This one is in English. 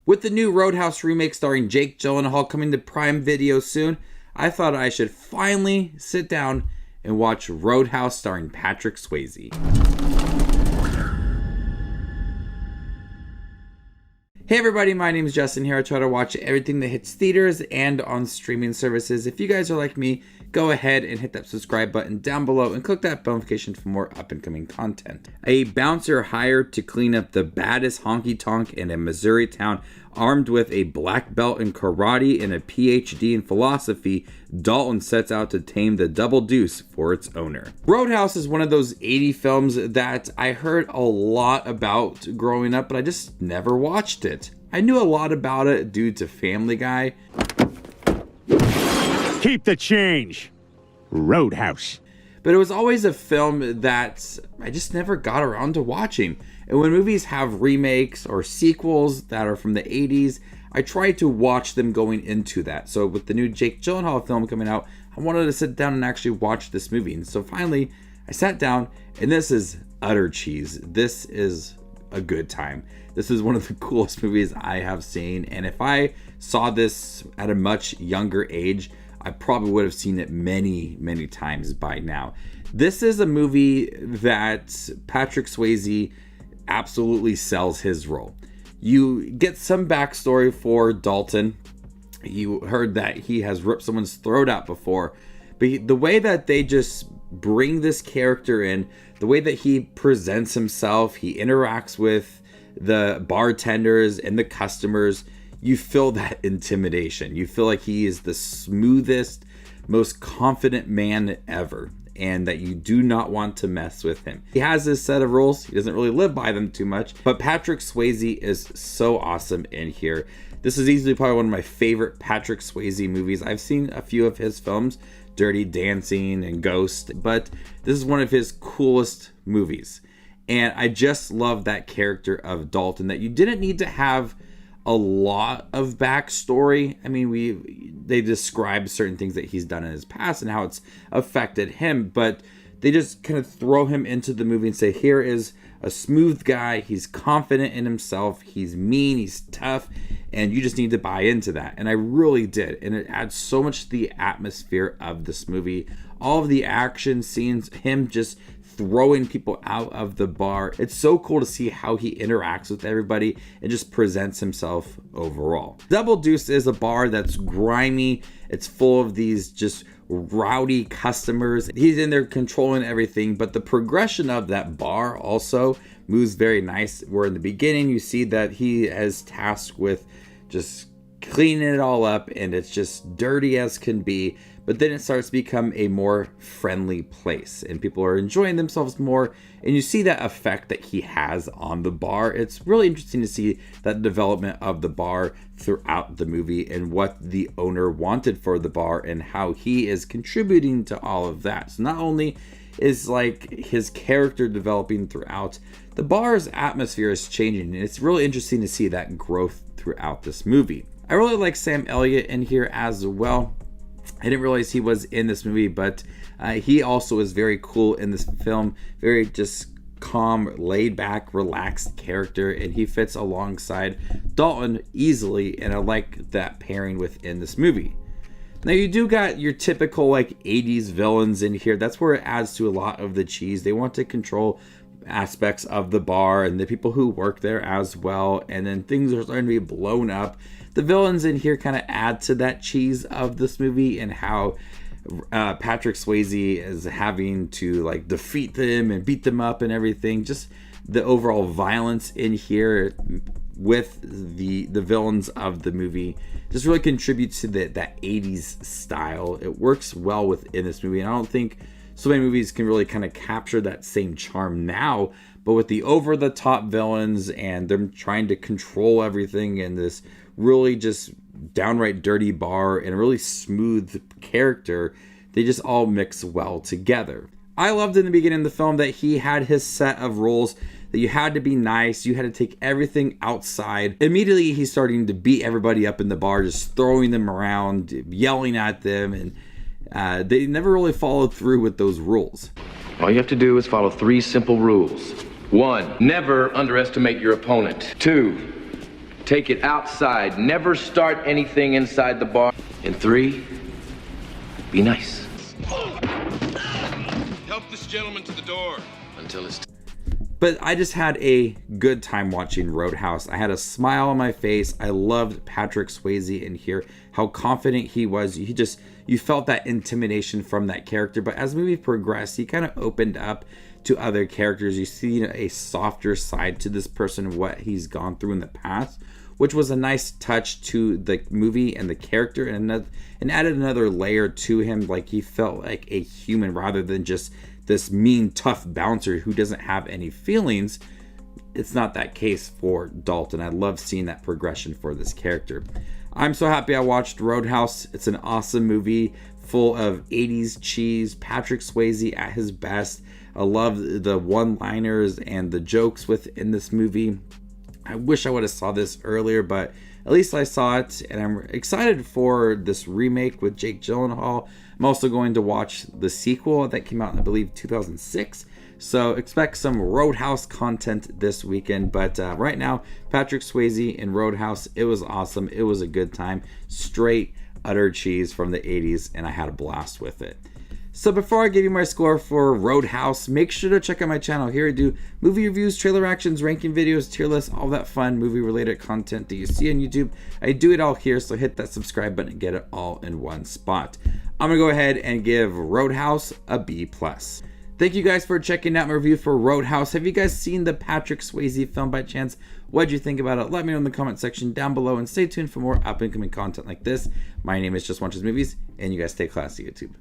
With the new Roadhouse remake starring Jake Gyllenhaal coming to Prime Video soon, I thought I should finally sit down and watch Roadhouse starring Patrick Swayze. Hey everybody, my name is Justin here. I try to watch everything that hits theaters and on streaming services. If you guys are like me, go ahead and hit that subscribe button down below and click that bell notification for more up and coming content. A bouncer hired to clean up the baddest honky tonk in a Missouri town, armed with a black belt in karate and a PhD in philosophy, Dalton sets out to tame the Double Deuce for its owner. Roadhouse is one of those 80 films that I heard a lot about growing up, but I just never watched it. I knew a lot about it due to Family Guy. Keep the change. Roadhouse. But it was always a film that I just never got around to watching. And when movies have remakes or sequels that are from the 80s, I try to watch them going into that. So with the new Jake Gyllenhaal film coming out, I wanted to sit down and actually watch this movie. And so finally, I sat down, and this is utter cheese. This is a good time. This is one of the coolest movies I have seen. And if I saw this at a much younger age, I probably would have seen it many, many times by now. This is a movie that Patrick Swayze absolutely sells his role. You get some backstory for Dalton. You heard that he has ripped someone's throat out before, but the way that they just bring this character in, the way that he presents himself, he interacts with the bartenders and the customers, you feel that intimidation. You feel like he is the smoothest, most confident man ever, and that you do not want to mess with him. He has his set of rules. He doesn't really live by them too much, but Patrick Swayze is so awesome in here. This is easily probably one of my favorite Patrick Swayze movies. I've seen a few of his films, Dirty Dancing and Ghost, but this is one of his coolest movies. And I just love that character of Dalton, that you didn't need to have a lot of backstory. I mean, they describe certain things that he's done in his past and how it's affected him, but they just kind of throw him into the movie and say, here is a smooth guy. He's confident in himself. He's mean. He's tough. And you just need to buy into that. And I really did. And it adds so much to the atmosphere of this movie. All of the action scenes, him just throwing people out of the bar. It's so cool to see how he interacts with everybody and just presents himself overall. Double Deuce is a bar that's grimy. It's full of these just rowdy customers. He's in there controlling everything, but the progression of that bar also moves very nice. Where in the beginning you see that he is tasked with just cleaning it all up, and it's just dirty as can be, but then it starts to become a more friendly place and people are enjoying themselves more, and you see that effect that he has on the bar. It's really interesting to see that development of the bar throughout the movie and what the owner wanted for the bar and how he is contributing to all of that. So not only is like his character developing throughout, the bar's atmosphere is changing, and it's really interesting to see that growth throughout this movie. I really like Sam Elliott in here as well. I didn't realize he was in this movie, but he also is very cool in this film. Very just calm, laid back, relaxed character, and he fits alongside Dalton easily, and I like that pairing within this movie. Now you do got your typical like 80s villains in here. That's where it adds to a lot of the cheese. They want to control aspects of the bar and the people who work there as well, and then things are starting to be blown up. The villains in here kind of add to that cheese of this movie, and how Patrick Swayze is having to like defeat them and beat them up and everything. Just the overall violence in here with the villains of the movie just really contributes to that 80s style. It works well within this movie, and I don't think so many movies can really kind of capture that same charm now, but with the over-the-top villains and them trying to control everything in this really just downright dirty bar and a really smooth character, they just all mix well together. I loved in the beginning of the film that he had his set of rules, that you had to be nice, you had to take everything outside. Immediately he's starting to beat everybody up in the bar, just throwing them around, yelling at them, and they never really followed through with those rules. All you have to do is follow 3 simple rules. 1, never underestimate your opponent. 2, Take it outside. Never start anything inside the bar. In 3, be nice. Help this gentleman to the door. Until it's But I just had a good time watching Roadhouse. I had a smile on my face. I loved Patrick Swayze in here, how confident he was. You felt that intimidation from that character. But as the movie progressed, he kind of opened up to other characters. You see a softer side to this person, what he's gone through in the past, which was a nice touch to the movie and the character, and added another layer to him. Like, he felt like a human rather than just this mean, tough bouncer who doesn't have any feelings. It's not that case for Dalton. I love seeing that progression for this character. I'm so happy I watched Roadhouse. It's an awesome movie full of 80s cheese, Patrick Swayze at his best. I love the one-liners and the jokes within this movie. I wish I would have saw this earlier, but at least I saw it, and I'm excited for this remake with Jake Gyllenhaal. I'm also going to watch the sequel that came out in, I believe, 2006. So expect some Roadhouse content this weekend. But right now, Patrick Swayze in Roadhouse, it was awesome. It was a good time. Straight, utter cheese from the 80s, and I had a blast with it. So before I give you my score for Roadhouse, make sure to check out my channel. Here I do movie reviews, trailer reactions, ranking videos, tier lists, all that fun movie-related content that you see on YouTube. I do it all here, so hit that subscribe button and get it all in one spot. I'm going to go ahead and give Roadhouse a B+. Thank you guys for checking out my review for Roadhouse. Have you guys seen the Patrick Swayze film by chance? What'd you think about it? Let me know in the comment section down below, and stay tuned for more up-and-coming content like this. My name is Just Watches Movies, and you guys stay classy, YouTube.